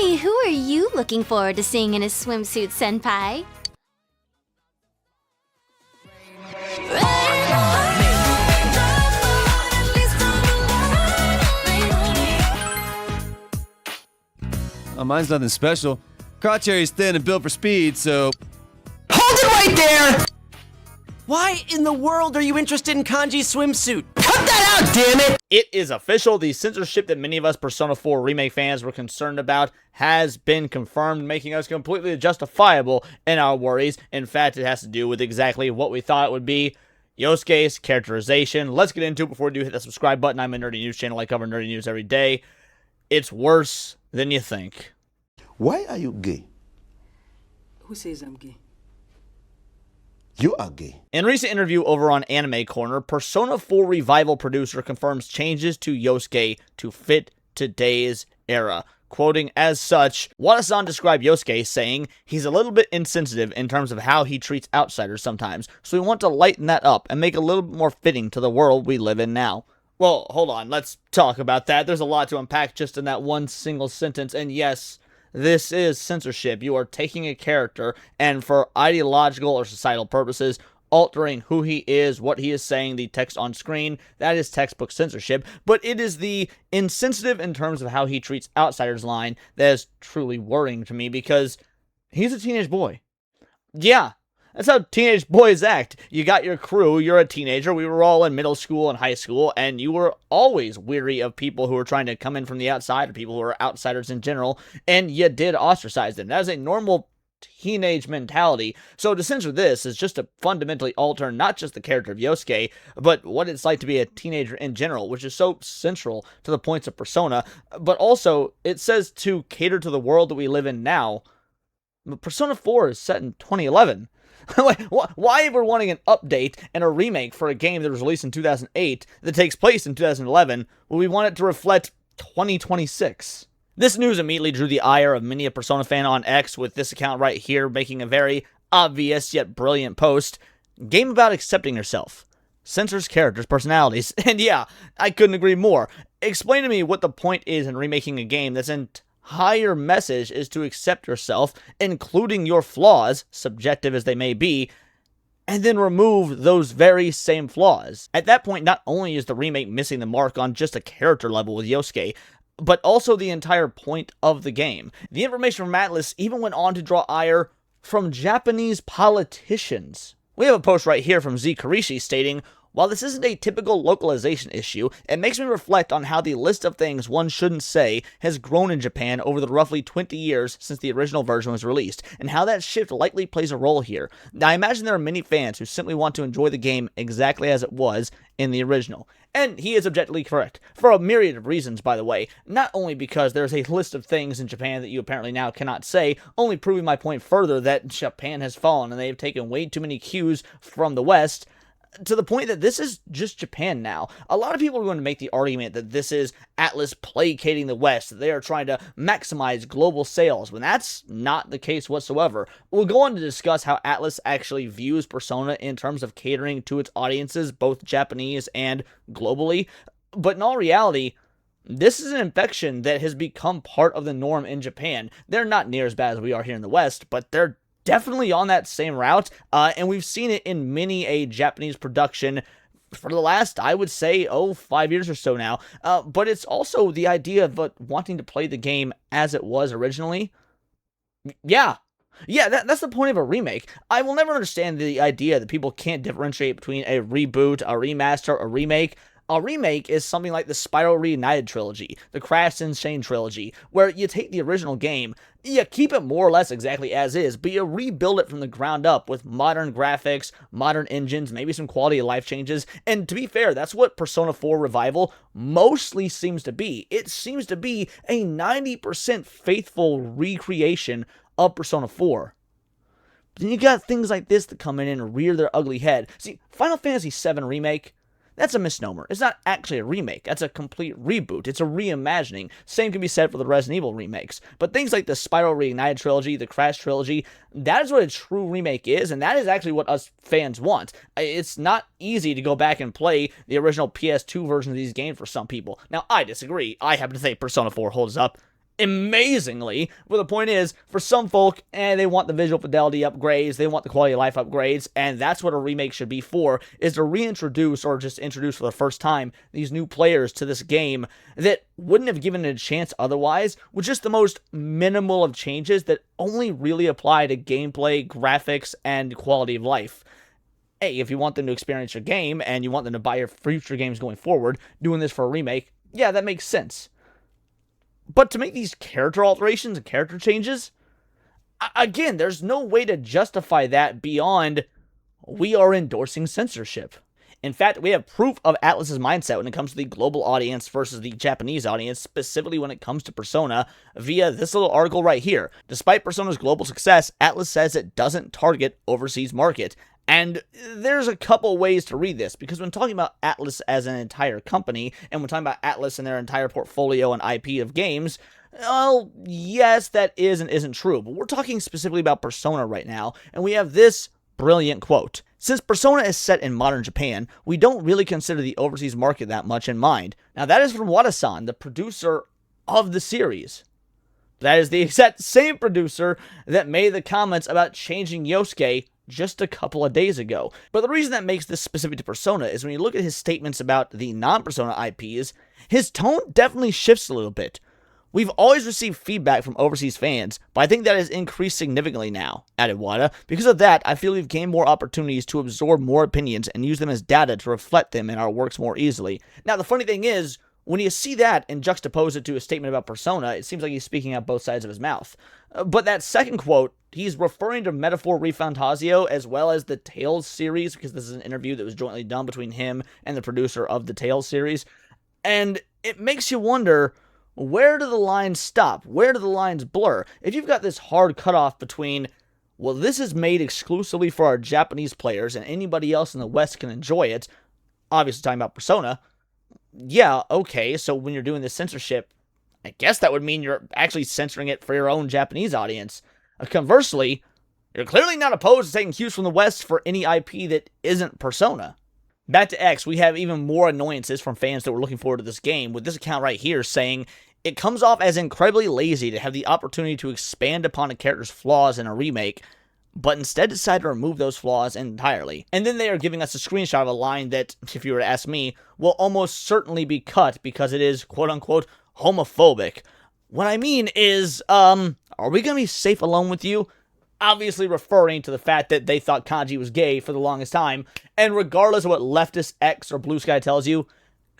Hey, who are you looking forward to seeing in a swimsuit, senpai? Mine's nothing special. Crotcherry's thin and built for speed, so... Hold it right there! Why in the world are you interested in Kanji's swimsuit? Cut that out, damn it! It is official. The censorship that many of us Persona 4 Remake fans were concerned about has been confirmed, making us completely justifiable in our worries. In fact, it has to do with exactly what we thought it would be. Yosuke's characterization. Let's get into it before we do hit that subscribe button. I'm a nerdy news channel. I cover nerdy news every day. It's worse than you think. Why are you gay? Who says I'm gay? You are gay. In a recent interview over on Anime Corner, Persona 4 Revival producer confirms changes to Yosuke to fit today's era. Quoting as such, Wada-san described Yosuke saying, "He's a little bit insensitive in terms of how he treats outsiders sometimes, so we want to lighten that up and make it a little bit more fitting to the world we live in now." Well, hold on, let's talk about that. There's a lot to unpack just in that one single sentence, and yes, this is censorship. You are taking a character and for ideological or societal purposes, altering who he is, what he is saying, the text on screen. That is textbook censorship, but it is the insensitive in terms of how he treats outsiders line that is truly worrying to me because he's a teenage boy. Yeah. That's how teenage boys act. You got your crew, you're a teenager, we were all in middle school and high school, and you were always weary of people who were trying to come in from the outside, or people who are outsiders in general, and you did ostracize them. That is a normal teenage mentality. So to censor this is just to fundamentally alter not just the character of Yosuke, but what it's like to be a teenager in general, which is so central to the points of Persona, but also it says to cater to the world that we live in now. Persona 4 is set in 2011. Why we're wanting an update and a remake for a game that was released in 2008 that takes place in 2011 when we want it to reflect 2026? This news immediately drew the ire of many a Persona fan on X, with this account right here making a very obvious yet brilliant post. Game about accepting yourself. Censors characters' personalities. And yeah, I couldn't agree more. Explain to me what the point is in remaking a game that's entire message is to accept yourself, including your flaws, subjective as they may be, and then remove those very same flaws. At that point, not only is the remake missing the mark on just a character level with Yosuke, but also the entire point of the game. The information from Atlus even went on to draw ire from Japanese politicians. We have a post right here from Z Karishi stating, "While this isn't a typical localization issue, it makes me reflect on how the list of things one shouldn't say has grown in Japan over the roughly 20 years since the original version was released, and how that shift likely plays a role here. Now, I imagine there are many fans who simply want to enjoy the game exactly as it was in the original." And he is objectively correct, for a myriad of reasons, by the way. Not only because there's a list of things in Japan that you apparently now cannot say, only proving my point further that Japan has fallen and they have taken way too many cues from the West, to the point that this is just Japan now. A lot of people are going to make the argument that this is Atlus placating the West, that they are trying to maximize global sales, when that's not the case whatsoever. We'll go on to discuss how Atlus actually views Persona in terms of catering to its audiences, both Japanese and globally, but in all reality, this is an infection that has become part of the norm in Japan. They're not near as bad as we are here in the West, but they're definitely on that same route, and we've seen it in many a Japanese production for the last, I would say, 5 years or so now, but it's also the idea of wanting to play the game as it was originally. Yeah, that's the point of a remake. I will never understand the idea that people can't differentiate between a reboot, a remaster, a remake. A remake is something like the Spiral Reunited trilogy, the Crash Insane trilogy, where you take the original game, you keep it more or less exactly as is, but you rebuild it from the ground up with modern graphics, modern engines, maybe some quality of life changes, and to be fair, that's what Persona 4 Revival mostly seems to be. It seems to be a 90% faithful recreation of Persona 4. But then you got things like this that come in and rear their ugly head. See, Final Fantasy VII Remake, that's a misnomer. It's not actually a remake. That's a complete reboot. It's a reimagining. Same can be said for the Resident Evil remakes. But things like the Spiral Reunited trilogy, the Crash trilogy, that is what a true remake is, and that is actually what us fans want. It's not easy to go back and play the original PS2 version of these games for some people. Now, I disagree. I happen to think Persona 4 holds up amazingly. But the point is, for some folk, they want the visual fidelity upgrades, they want the quality of life upgrades, and that's what a remake should be for, is to reintroduce, or just introduce for the first time, these new players to this game that wouldn't have given it a chance otherwise, with just the most minimal of changes that only really apply to gameplay, graphics, and quality of life. Hey, if you want them to experience your game, and you want them to buy your future games going forward, doing this for a remake, yeah, that makes sense. But to make these character alterations and character changes, again, there's no way to justify that beyond we are endorsing censorship. In fact, we have proof of Atlus's mindset when it comes to the global audience versus the Japanese audience, specifically when it comes to Persona, via this little article right here. Despite Persona's global success, Atlus says it doesn't target overseas market. And there's a couple ways to read this, because when talking about Atlus as an entire company, and when talking about Atlus and their entire portfolio and IP of games, well, yes, that is and isn't true, but we're talking specifically about Persona right now, and we have this brilliant quote. Since Persona is set in modern Japan, we don't really consider the overseas market that much in mind. Now that is from Wada-san, the producer of the series. That is the exact same producer that made the comments about changing Yosuke just a couple of days ago. But the reason that makes this specific to Persona is when you look at his statements about the non-Persona IPs, his tone definitely shifts a little bit. We've always received feedback from overseas fans, but I think that has increased significantly now, added Wada. Because of that, I feel we've gained more opportunities to absorb more opinions and use them as data to reflect them in our works more easily. Now, the funny thing is, when you see that and juxtapose it to a statement about Persona, it seems like he's speaking out both sides of his mouth. But that second quote, he's referring to Metaphor ReFantazio as well as the Tales series, because this is an interview that was jointly done between him and the producer of the Tales series. And it makes you wonder, where do the lines stop? Where do the lines blur? If you've got this hard cutoff between, well, this is made exclusively for our Japanese players and anybody else in the West can enjoy it, obviously talking about Persona, yeah, okay, so when you're doing this censorship, I guess that would mean you're actually censoring it for your own Japanese audience. Conversely, you're clearly not opposed to taking cues from the West for any IP that isn't Persona. Back to X, we have even more annoyances from fans that were looking forward to this game, with this account right here saying, it comes off as incredibly lazy to have the opportunity to expand upon a character's flaws in a remake, but instead decide to remove those flaws entirely. And then they are giving us a screenshot of a line that, if you were to ask me, will almost certainly be cut because it is quote-unquote homophobic. What I mean is, are we gonna be safe alone with you? Obviously referring to the fact that they thought Kanji was gay for the longest time, and regardless of what leftist X or Blue Sky tells you,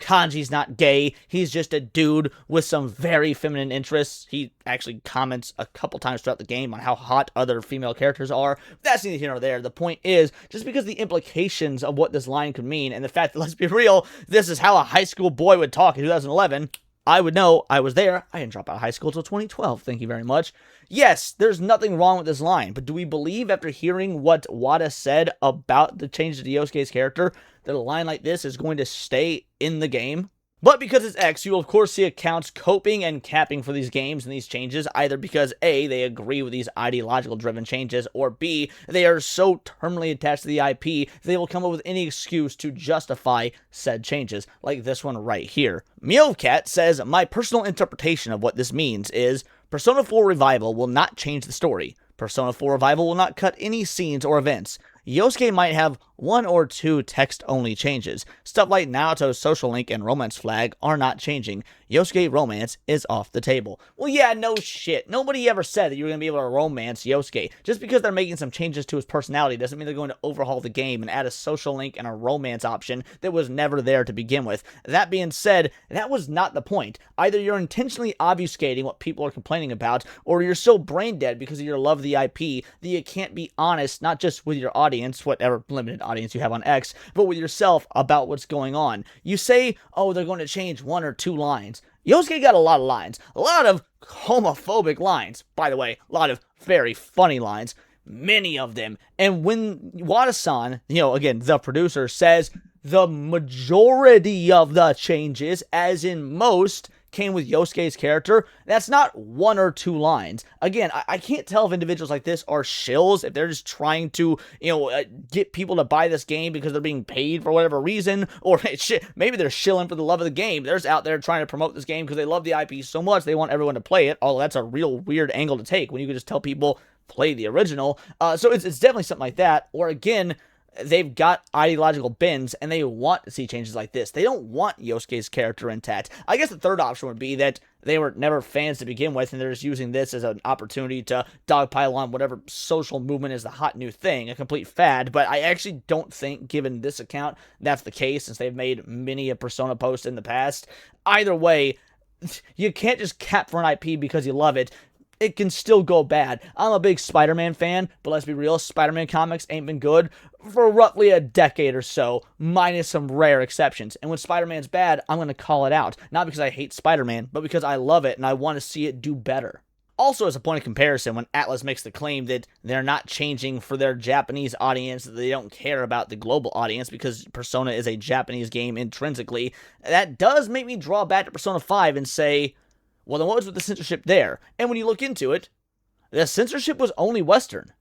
Kanji's not gay, he's just a dude with some very feminine interests. He actually comments a couple times throughout the game on how hot other female characters are. That's neither here nor there. The point is, just because the implications of what this line could mean, and the fact that, let's be real, this is how a high school boy would talk in 2011, I would know. I was there. I didn't drop out of high school till 2012. Thank you very much. Yes, there's nothing wrong with this line, but do we believe after hearing what Wada said about the changes to Yosuke's character that a line like this is going to stay in the game? But because it's X, you will of course see accounts coping and capping for these games and these changes, either because A, they agree with these ideological driven changes, or B, they are so terminally attached to the IP, they will come up with any excuse to justify said changes, like this one right here. Meowcat says, my personal interpretation of what this means is, Persona 4 Revival will not change the story. Persona 4 Revival will not cut any scenes or events. Yosuke might have one or two text-only changes. Stuff like Naoto's social link and romance flag are not changing. Yosuke romance is off the table. Well, yeah, no shit. Nobody ever said that you were going to be able to romance Yosuke. Just because they're making some changes to his personality doesn't mean they're going to overhaul the game and add a social link and a romance option that was never there to begin with. That being said, that was not the point. Either you're intentionally obfuscating what people are complaining about, or you're so brain dead because of your love of the IP that you can't be honest, not just with your audience, whatever limited audience you have on X, but with yourself about what's going on. You say, oh, they're going to change one or two lines. Yosuke got a lot of lines. A lot of homophobic lines. By the way, a lot of very funny lines. Many of them. And when Wada-san, again, the producer, says the majority of the changes, as in most, came with Yosuke's character, that's not 1 or 2 lines. Again, I can't tell if individuals like this are shills, if they're just trying to, get people to buy this game because they're being paid for whatever reason, or shit, maybe they're shilling for the love of the game. They're just out there trying to promote this game because they love the IP so much they want everyone to play it. Although that's a real weird angle to take when you can just tell people play the original. So it's definitely something like that. Or again, they've got ideological bends and they want to see changes like this. They don't want Yosuke's character intact. I guess the third option would be that they were never fans to begin with and they're just using this as an opportunity to dogpile on whatever social movement is the hot new thing, a complete fad. But I actually don't think, given this account, that's the case, since they've made many a Persona post in the past. Either way, you can't just cap for an IP because you love it. It can still go bad. I'm a big Spider-Man fan, but let's be real, Spider-Man comics ain't been good for roughly a decade or so, minus some rare exceptions. And when Spider-Man's bad, I'm going to call it out. Not because I hate Spider-Man, but because I love it and I want to see it do better. Also, as a point of comparison, when Atlus makes the claim that they're not changing for their Japanese audience, that they don't care about the global audience because Persona is a Japanese game intrinsically, that does make me draw back to Persona 5 and say, well, then what was with the censorship there? And when you look into it, the censorship was only Western.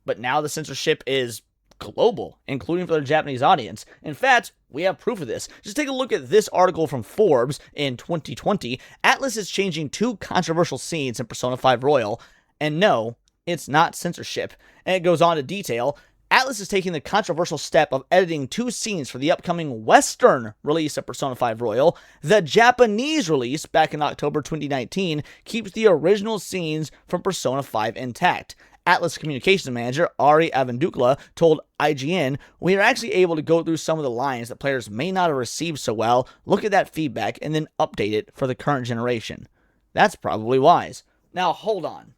But now the censorship is global, including for the Japanese audience. In fact, we have proof of this. Just take a look at this article from Forbes in 2020. Atlus is changing 2 controversial scenes in Persona 5 Royal. And no, it's not censorship. And it goes on to detail, Atlus is taking the controversial step of editing 2 scenes for the upcoming Western release of Persona 5 Royal. The Japanese release, back in October 2019, keeps the original scenes from Persona 5 intact. Atlus communications manager Ari Avendukla told IGN, "We are actually able to go through some of the lines that players may not have received so well, look at that feedback, and then update it for the current generation." That's probably wise. Now, hold on.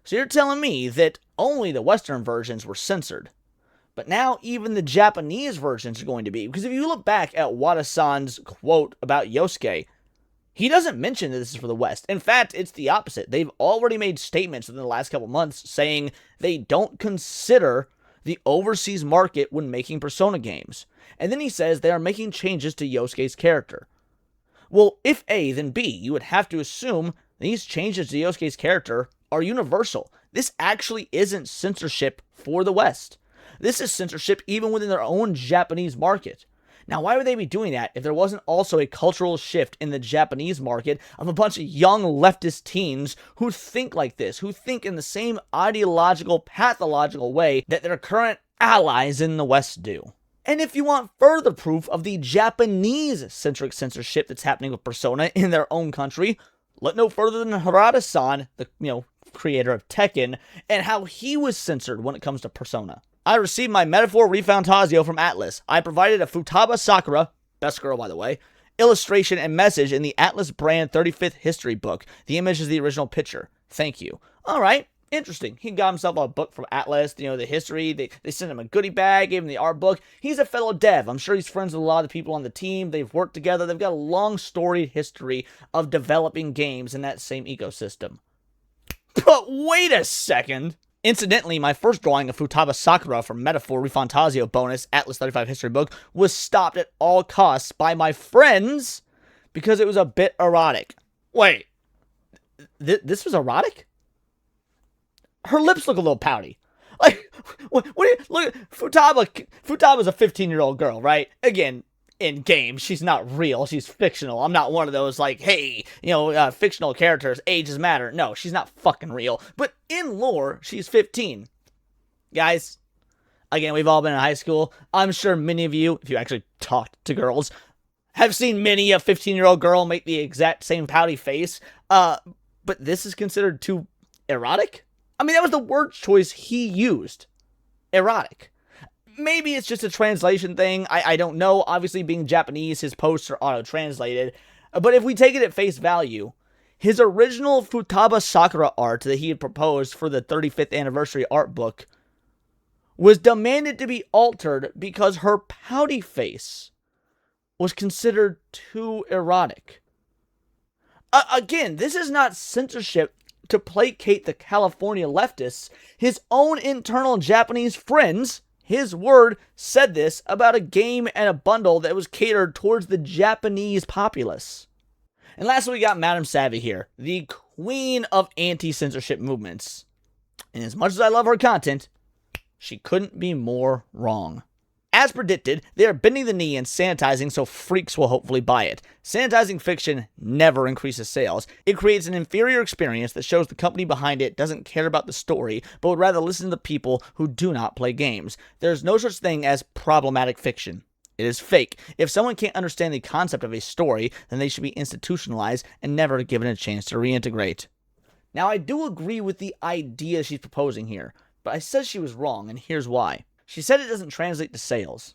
So you're telling me that only the Western versions were censored, but now even the Japanese versions are going to be? Because if you look back at Wada-san's quote about Yosuke, he doesn't mention that this is for the West. In fact, it's the opposite. They've already made statements within the last couple months saying they don't consider the overseas market when making Persona games. And then he says they are making changes to Yosuke's character. Well, if A, then B, you would have to assume these changes to Yosuke's character are universal. This actually isn't censorship for the West. This is censorship even within their own Japanese market. Now, why would they be doing that if there wasn't also a cultural shift in the Japanese market of a bunch of young leftist teens who think like this, who think in the same ideological, pathological way that their current allies in the West do? And if you want further proof of the Japanese-centric censorship that's happening with Persona in their own country, look no further than Harada-san, the creator of Tekken, and how he was censored when it comes to Persona. I received my Metaphor Refantasio from Atlus. I provided a Futaba Sakura, best girl by the way, illustration and message in the Atlus brand 35th history book. The image is the original picture. Thank you. Alright, interesting. He got himself a book from Atlus, the history. They sent him a goodie bag, gave him the art book. He's a fellow dev. I'm sure he's friends with a lot of the people on the team. They've worked together. They've got a long storied history of developing games in that same ecosystem. But wait a second. Incidentally, my first drawing of Futaba Sakura from Metaphor Refantasio bonus Atlus 35 history book was stopped at all costs by my friends because it was a bit erotic. Wait, this was erotic? Her lips look a little pouty. Like, what do you, look, Futaba's a 15-year-old girl, right? Again, in games, she's not real, she's fictional. I'm not one of those, like, hey, fictional characters, ages matter. No, she's not fucking real. But in lore, she's 15. Guys, again, we've all been in high school. I'm sure many of you, if you actually talked to girls, have seen many a 15-year-old girl make the exact same pouty face. But this is considered too erotic? I mean, that was the word choice he used. Erotic. Maybe it's just a translation thing. I don't know. Obviously, being Japanese, his posts are auto-translated. But if we take it at face value, his original Futaba Sakura art that he had proposed for the 35th anniversary art book was demanded to be altered because her pouty face was considered too erotic. Again, this is not censorship to placate the California leftists. His own internal Japanese friends, his word, said this about a game and a bundle that was catered towards the Japanese populace. And lastly, we got Madame Savvy here, the queen of anti-censorship movements. And as much as I love her content, she couldn't be more wrong. As predicted, they are bending the knee and sanitizing so freaks will hopefully buy it. Sanitizing fiction never increases sales. It creates an inferior experience that shows the company behind it doesn't care about the story, but would rather listen to the people who do not play games. There's no such thing as problematic fiction. It is fake. If someone can't understand the concept of a story, then they should be institutionalized and never given a chance to reintegrate. Now, I do agree with the idea she's proposing here, but I said she was wrong, and here's why. She said it doesn't translate to sales.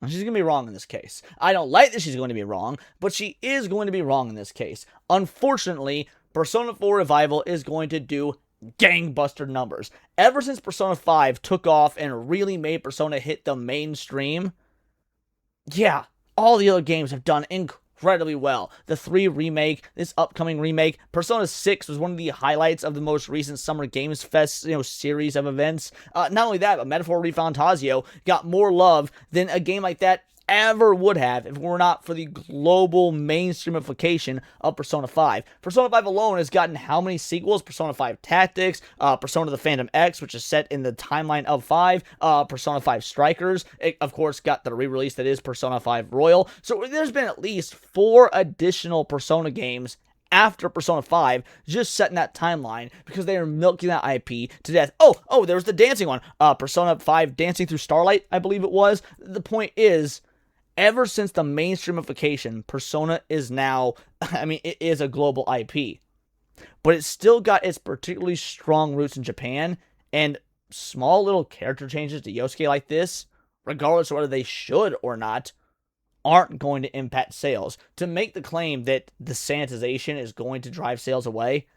And she's going to be wrong in this case. I don't like that she's going to be wrong, but she is going to be wrong in this case. Unfortunately, Persona 4 Revival is going to do gangbuster numbers. Ever since Persona 5 took off and really made Persona hit the mainstream, yeah, all the other games have done incredibly well. The 3 remake, this upcoming remake, Persona 6 was one of the highlights of the most recent Summer Games Fest, series of events. Not only that, but Metaphor ReFantazio got more love than a game like that ever would have if it were not for the global mainstreamification of Persona 5. Persona 5 alone has gotten how many sequels? Persona 5 Tactics, Persona the Phantom X, which is set in the timeline of 5, Persona 5 Strikers, it, of course, got the re-release that is Persona 5 Royal. So there's been at least 4 additional Persona games after Persona 5, just set in that timeline, because they are milking that IP to death. Oh, there was the dancing one. Persona 5 Dancing Through Starlight, I believe it was. The point is, ever since the mainstreamification, Persona is now, it is a global IP. But it's still got its particularly strong roots in Japan, and small little character changes to Yosuke like this, regardless of whether they should or not, aren't going to impact sales. To make the claim that the sanitization is going to drive sales away,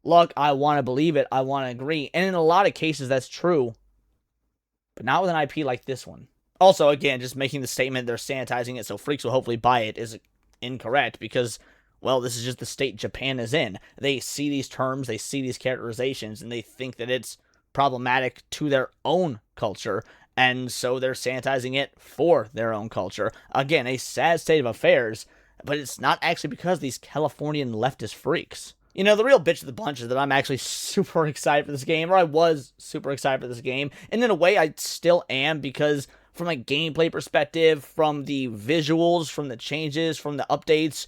look, I want to believe it, I want to agree, and in a lot of cases that's true, but not with an IP like this one. Also, again, just making the statement they're sanitizing it so freaks will hopefully buy it is incorrect, because, well, this is just the state Japan is in. They see these terms, they see these characterizations, and they think that it's problematic to their own culture, and so they're sanitizing it for their own culture. Again, a sad state of affairs, but it's not actually because these Californian leftist freaks. The real bitch of the bunch is that I'm actually super excited for this game, or I was super excited for this game, and in a way I still am, because from a gameplay perspective, from the visuals, from the changes, from the updates,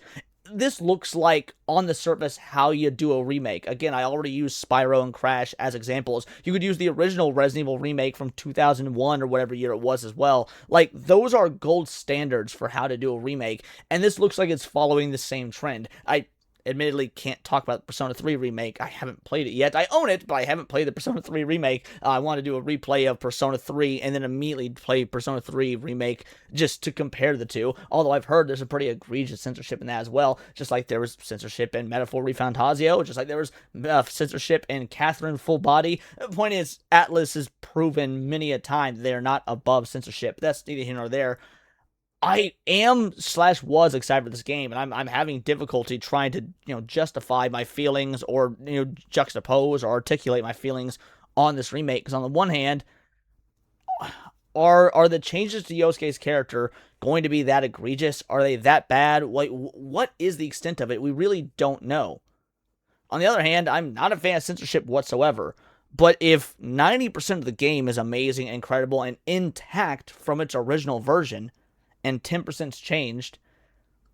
this looks like, on the surface, how you do a remake. Again, I already used Spyro and Crash as examples. You could use the original Resident Evil remake from 2001 or whatever year it was as well. Like, those are gold standards for how to do a remake, and this looks like it's following the same trend. I admittedly can't talk about the Persona 3 remake. I haven't played it yet. I own it, but I haven't played the Persona 3 remake. I want to do a replay of Persona 3 and then immediately play Persona 3 remake just to compare the two. Although I've heard there's a pretty egregious censorship in that as well. Just like there was censorship in Metaphor ReFantazio, just like there was censorship in Catherine Full Body. The point is, Atlus has proven many a time that they are not above censorship. That's neither here nor there. I was excited for this game, and I'm having difficulty trying to, justify my feelings or, juxtapose or articulate my feelings on this remake. Because on the one hand, are the changes to Yosuke's character going to be that egregious? Are they that bad? What is the extent of it? We really don't know. On the other hand, I'm not a fan of censorship whatsoever. But if 90% of the game is amazing, incredible, and intact from its original version, and 10%'s changed,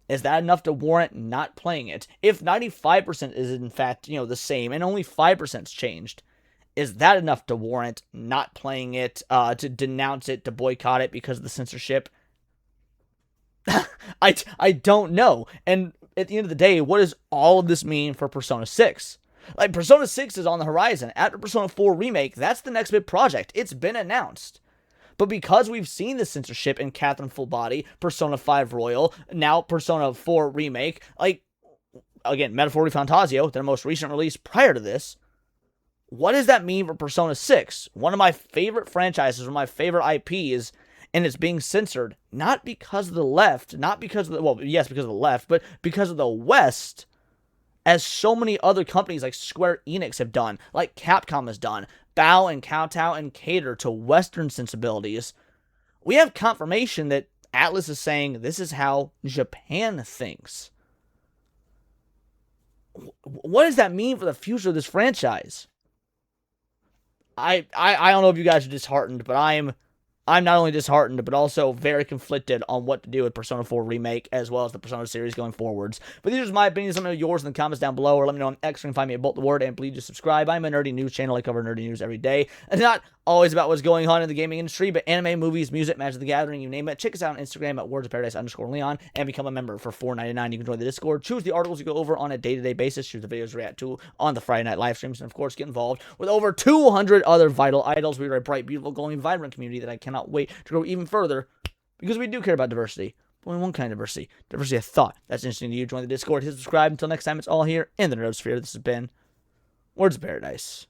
is that enough to warrant not playing it? If 95% is in fact, the same, and only 5%'s changed, is that enough to warrant not playing it, to denounce it, to boycott it because of the censorship? I don't know. And at the end of the day, what does all of this mean for Persona 6? Like, Persona 6 is on the horizon. After Persona 4 Remake, that's the next big project. It's been announced. But because we've seen the censorship in Catherine Full Body, Persona 5 Royal, now Persona 4 Remake, again, Metaphor ReFantazio, their most recent release prior to this, what does that mean for Persona 6? One of my favorite franchises, one of my favorite IPs, and it's being censored, not because of the left, not because of because of the left, but because of the West, as so many other companies like Square Enix have done, like Capcom has done, bow and kowtow and cater to Western sensibilities. We have confirmation that Atlus is saying this is how Japan thinks. what does that mean for the future of this franchise? I don't know if you guys are disheartened, but I'm not only disheartened, but also very conflicted on what to do with Persona 4 Remake, as well as the Persona series going forwards. But these are my opinions. Let me know yours in the comments down below, or let me know on X. You can find me at Bolt the Word, and please just subscribe. I'm a nerdy news channel. I cover nerdy news every day. It's not always about what's going on in the gaming industry, but anime, movies, music, Magic the Gathering, you name it. Check us out on Instagram at wordsofparadise_Leon, and become a member for $4.99. You can join the Discord, choose the articles you go over on a day-to-day basis, choose the videos you react to on the Friday night live streams, and of course, get involved with over 200 other vital idols. We are a bright, beautiful, glowing, vibrant community that I cannot wait to grow even further, because we do care about diversity. But only one kind of diversity of thought. That's interesting to you. Join the Discord, hit subscribe. Until next time, it's all here in the Nerdosphere. This has been Words of Paradise.